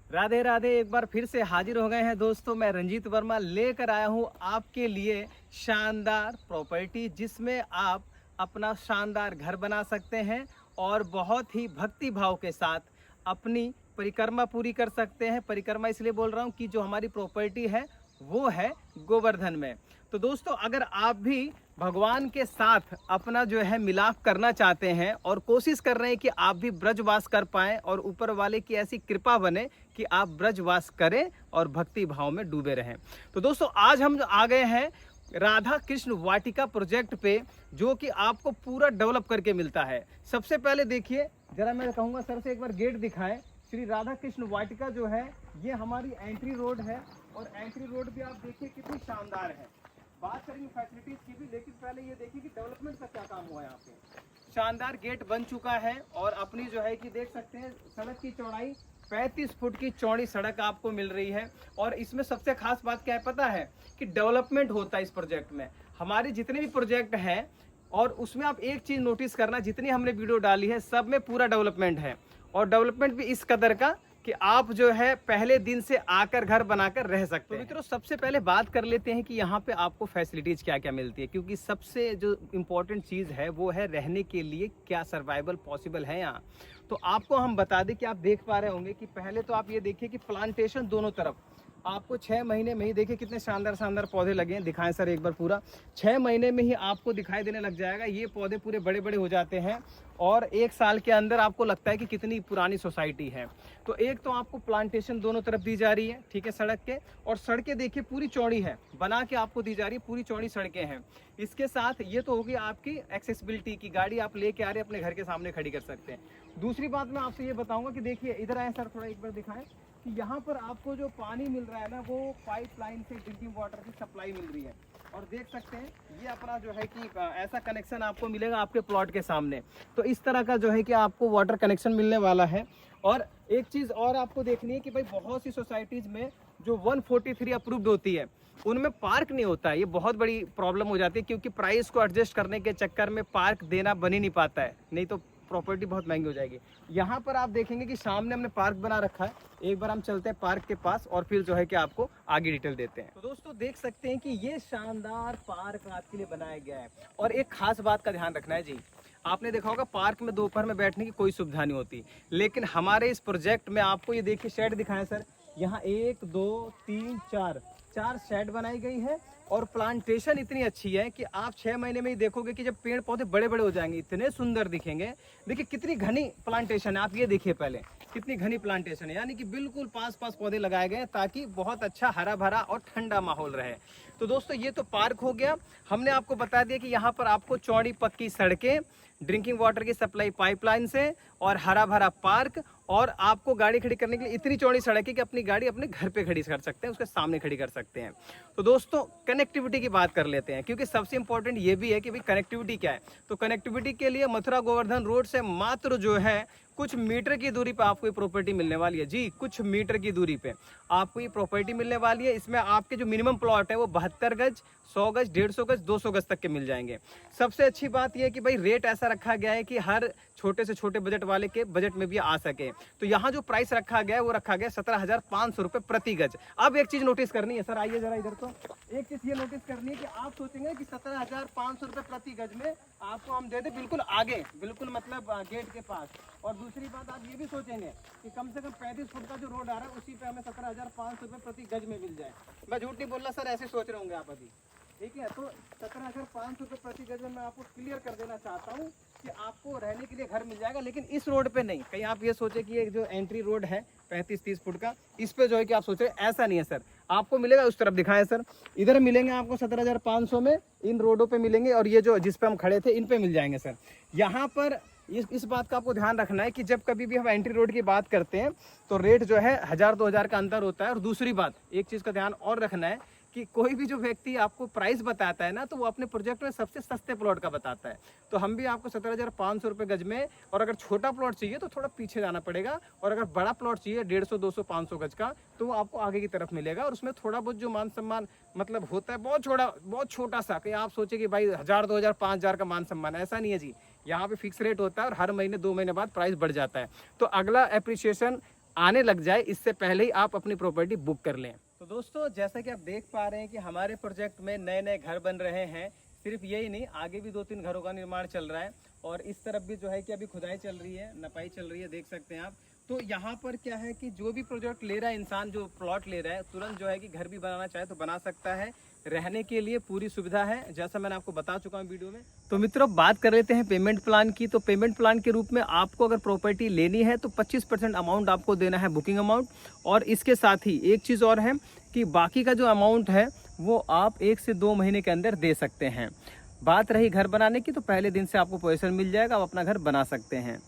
राधे राधे। एक बार फिर से हाजिर हो गए हैं दोस्तों। मैं रंजीत वर्मा लेकर आया हूं आपके लिए शानदार प्रॉपर्टी, जिसमें आप अपना शानदार घर बना सकते हैं और बहुत ही भक्ति भाव के साथ अपनी परिक्रमा पूरी कर सकते हैं। परिक्रमा इसलिए बोल रहा हूं कि जो हमारी प्रॉपर्टी है वो है गोवर्धन में। तो दोस्तों, अगर आप भी भगवान के साथ अपना जो है मिलाप करना चाहते हैं और कोशिश कर रहे हैं कि आप भी ब्रजवास कर पाएं और ऊपर वाले की ऐसी कृपा बने कि आप ब्रजवास करें और भक्ति भाव में डूबे रहें, तो दोस्तों आज हम आ गए हैं राधा कृष्ण वाटिका प्रोजेक्ट पे, जो कि आपको पूरा डेवलप करके मिलता है। सबसे पहले देखिए, जरा मैं कहूँगा सर से एक बार गेट दिखाएं। श्री राधा कृष्ण वाटिका जो है ये हमारी एंट्री रोड है और एंट्री रोड भी आप देखिए कितनी शानदार है। बात करेंगे फैसिलिटीज की भी, लेकिन पहले ये देखिए कि डेवलपमेंट का क्या काम हुआ है यहाँ पे। शानदार गेट बन चुका है और अपनी जो है कि देख सकते हैं सड़क की चौड़ाई 35 फुट की चौड़ी सड़क आपको मिल रही है। और इसमें सबसे खास बात क्या है पता है कि डेवलपमेंट होता है इस प्रोजेक्ट में। हमारे जितने भी प्रोजेक्ट हैं और उसमें आप एक चीज नोटिस करना, जितनी हमने वीडियो डाली है सब में पूरा डेवलपमेंट है और डेवलपमेंट भी इस कदर का कि आप जो है पहले दिन से आकर घर बनाकर रह सकते हैं। तो मित्रों, सबसे पहले बात कर लेते हैं कि यहाँ पे आपको फैसिलिटीज क्या क्या मिलती है, क्योंकि सबसे जो इम्पोर्टेंट चीज़ है वो है रहने के लिए क्या सर्वाइवल पॉसिबल है यहाँ। तो आपको हम बता दें कि आप देख पा रहे होंगे कि पहले तो आप ये देखिए कि प्लांटेशन दोनों तरफ आपको 6 महीने में ही, देखिए कितने शानदार शानदार पौधे लगे हैं। दिखाएं सर एक बार पूरा, 6 महीने में ही आपको दिखाई देने लग जाएगा। ये पौधे पूरे बड़े बड़े हो जाते हैं और 1 साल के अंदर आपको लगता है कि कितनी पुरानी सोसाइटी है। तो एक तो आपको प्लांटेशन दोनों तरफ दी जा रही है, ठीक है, सड़क के। और सड़कें देखिए पूरी चौड़ी है, बना के आपको दी जा रही है, पूरी चौड़ी सड़कें हैं। इसके साथ ये तो होगी आपकी एक्सेसिबिलिटी की, गाड़ी आप लेके आ रहे हैं अपने घर के सामने खड़ी कर सकते हैं। दूसरी बात मैं आपसे ये बताऊंगा कि देखिए इधर आए सर, थोड़ा एक बार दिखाएं कि यहाँ पर आपको जो पानी मिल रहा है ना वो पाइपलाइन से ड्रिंकिंग वाटर की सप्लाई मिल रही है। और देख सकते हैं ये अपना जो है कि ऐसा कनेक्शन आपको मिलेगा आपके प्लॉट के सामने। तो इस तरह का जो है कि आपको वाटर कनेक्शन मिलने वाला है। और एक चीज़ और आपको देखनी है कि भाई बहुत सी सोसाइटीज़ में जो 143 अप्रूव्ड होती है उनमें पार्क नहीं होता है। ये बहुत बड़ी प्रॉब्लम हो जाती है, क्योंकि प्राइस को एडजस्ट करने के चक्कर में पार्क देना बन ही नहीं पाता है, नहीं तो प्रॉपर्टी बहुत महंगी हो जाएगी। यहाँ पर आप देखेंगे कि सामने हमने पार्क बना रखा है। एक बार हम चलते हैं पार्क के पास और फिर जो है कि आपको आगे डिटेल देते हैं। तो दोस्तों देख सकते हैं कि ये शानदार पार्क आपके लिए बनाया गया है। और एक खास बात का ध्यान रखना है जी, आपने देखा होगा पार्क में दोपहर में बैठने की कोई सुविधा नहीं होती, लेकिन हमारे इस प्रोजेक्ट में आपको ये देखिए शेड दिखाएं सर। यहाँ 1 2 3 4 शेड बनाई गई है और प्लांटेशन इतनी अच्छी है कि आप 6 महीने में ही देखोगे कि जब पेड़ पौधे बड़े बड़े हो जाएंगे इतने सुंदर दिखेंगे। देखिए कितनी घनी प्लांटेशन है, आप ये देखिए पहले कितनी घनी प्लांटेशन है, यानी कि बिल्कुल पास पास पौधे लगाए गए हैं ताकि बहुत अच्छा हरा भरा और ठंडा माहौल रहे। तो दोस्तों ये तो पार्क हो गया। हमने आपको बता दिया कि यहाँ पर आपको चौड़ी पक्की सड़कें, ड्रिंकिंग वाटर की सप्लाई पाइपलाइन से और हरा भरा पार्क, और आपको गाड़ी खड़ी करने के लिए इतनी चौड़ी सड़क है कि अपनी गाड़ी अपने घर पे खड़ी कर सकते हैं, उसके सामने खड़ी कर सकते हैं। तो दोस्तों कनेक्टिविटी की बात कर लेते हैं, क्योंकि सबसे इंपॉर्टेंट ये भी है कि भाई कनेक्टिविटी क्या है। तो कनेक्टिविटी के लिए मथुरा गोवर्धन रोड से मात्र जो है कुछ मीटर की दूरी पे आपको ये प्रॉपर्टी मिलने वाली है। जी, कुछ मीटर की दूरी पे आपको ये प्रॉपर्टी मिलने वाली है। इसमें आपके जो मिनिमम प्लॉट है वो 72 गज, 100 गज, 150 गज, 200 गज तक के मिल जाएंगे। सबसे अच्छी बात यह है कि भाई रेट ऐसा रखा गया है कि हर छोटे से छोटे बजट वाले के बजट में भी आ सके। तो यहाँ जो प्राइस रखा गया है वो रखा गया 17,500 रुपये प्रति गज। अब एक चीज नोटिस करनी है सर, आइए जरा इधर। तो एक चीज ये नोटिस करनी है कि आप सोचेंगे कि 17,500 रुपये प्रति गज में आपको हम दे दें बिल्कुल आगे, बिल्कुल मतलब गेट के पास। और दूसरी बात आप ये भी सोचेंगे कि कम से कम 35 फुट का जो रोड आ रहा है उसी पे हमें 17,500 रुपये प्रति गज में मिल जाए। मैं झूठ नहीं बोल रहा सर, ऐसे सोच रहे होंगे आप अभी, ठीक है। तो 17,500 रुपये प्रति गज में मैं आपको क्लियर कर देना चाहता हूँ कि आपको रहने के लिए घर मिल जाएगा, लेकिन इस रोड पे नहीं। कहीं आप ये सोचे कि ये जो एंट्री रोड है 35-30 फुट का, इस पे जो है कि आप सोचे, ऐसा नहीं है सर। आपको मिलेगा, उस तरफ दिखाएं सर, इधर मिलेंगे आपको 17,500 में, इन रोडों पे मिलेंगे। और ये जो जिस पे हम खड़े थे इन पे मिल जाएंगे सर। यहाँ पर इस बात का आपको ध्यान रखना है कि जब कभी भी हम एंट्री रोड की बात करते हैं तो रेट जो है 1000-2000 का अंतर होता है। और दूसरी बात, एक चीज़ का ध्यान और रखना है कि कोई भी जो व्यक्ति आपको प्राइस बताता है ना, तो वो अपने प्रोजेक्ट में सबसे सस्ते प्लॉट का बताता है। तो हम भी आपको 17,500 रुपये गज में, और अगर छोटा प्लॉट चाहिए तो थोड़ा पीछे जाना पड़ेगा, और अगर बड़ा प्लॉट चाहिए 150, 200, 500 गज का, तो वो आपको आगे की तरफ मिलेगा। और उसमें थोड़ा बहुत जो मान सम्मान मतलब होता है बहुत छोटा सा, कि आप सोचे कि भाई 1000, 2000, 5000 का मान सम्मान, ऐसा नहीं है जी। यहाँ पे फिक्स रेट होता है और हर महीने 2 महीने बाद प्राइस बढ़ जाता है। तो अगला एप्रिसिएशन आने लग जाए इससे पहले ही आप अपनी प्रॉपर्टी बुक कर लें। तो दोस्तों जैसा कि आप देख पा रहे हैं कि हमारे प्रोजेक्ट में नए नए घर बन रहे हैं। सिर्फ यही नहीं, आगे भी 2-3 घरों का निर्माण चल रहा है और इस तरफ भी जो है कि अभी खुदाई चल रही है, नपाई चल रही है, देख सकते हैं आप। तो यहाँ पर क्या है कि जो भी प्रोजेक्ट ले रहा है इंसान, जो प्लॉट ले रहा है, तुरंत जो है कि घर भी बनाना चाहे तो बना सकता है। रहने के लिए पूरी सुविधा है, जैसा मैंने आपको बता चुका हूँ वीडियो में। तो मित्रों बात कर लेते हैं पेमेंट प्लान की। तो पेमेंट प्लान के रूप में आपको अगर प्रॉपर्टी लेनी है तो 25% अमाउंट आपको देना है, बुकिंग अमाउंट। और इसके साथ ही एक चीज़ और है कि बाकी का जो अमाउंट है वो आप 1 से 2 महीने के अंदर दे सकते हैं। बात रही घर बनाने की, तो पहले दिन से आपको पोजीशन मिल जाएगा, आप अपना घर बना सकते हैं।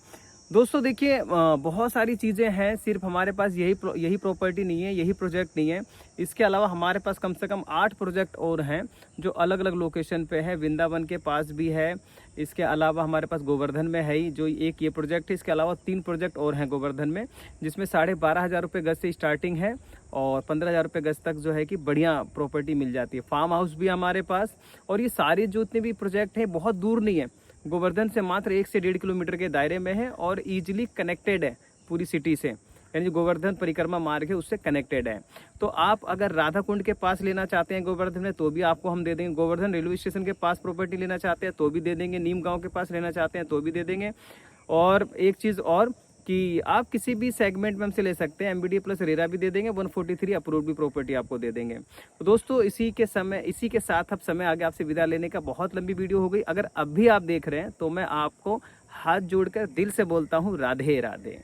दोस्तों देखिए बहुत सारी चीज़ें हैं, सिर्फ हमारे पास यही प्रॉपर्टी नहीं है, यही प्रोजेक्ट नहीं है। इसके अलावा हमारे पास कम से कम 8 प्रोजेक्ट और हैं जो अलग अलग लोकेशन पे है। वृंदावन के पास भी है, इसके अलावा हमारे पास गोवर्धन में है ही जो एक ये प्रोजेक्ट है। इसके अलावा 3 प्रोजेक्ट और हैं गोवर्धन में, जिसमें 12,500 रुपये गज से स्टार्टिंग है और 15,000 रुपये गज तक जो है कि बढ़िया प्रॉपर्टी मिल जाती है। फार्म हाउस भी हमारे पास। और ये सारे जो इतने भी प्रोजेक्ट हैं बहुत दूर नहीं है, गोवर्धन से मात्र 1 से 1.5 किलोमीटर के दायरे में है और ईजिली कनेक्टेड है पूरी सिटी से, यानी जो गोवर्धन परिक्रमा मार्ग है उससे कनेक्टेड है। तो आप अगर राधा कुंड के पास लेना चाहते हैं गोवर्धन में तो भी आपको हम दे देंगे। गोवर्धन रेलवे स्टेशन के पास प्रॉपर्टी लेना चाहते हैं तो भी दे देंगे। नीम गांव के पास लेना चाहते हैं तो भी दे देंगे। और एक चीज़ और कि आप किसी भी सेगमेंट में हमसे ले सकते हैं, एमबीडी प्लस रेरा भी दे देंगे, 143 अप्रूव्ड भी प्रॉपर्टी आपको दे देंगे। तो दोस्तों इसी के साथ अब समय आ गया आपसे विदा लेने का। बहुत लंबी वीडियो हो गई। अगर अब भी आप देख रहे हैं तो मैं आपको हाथ जोड़कर दिल से बोलता हूँ राधे राधे।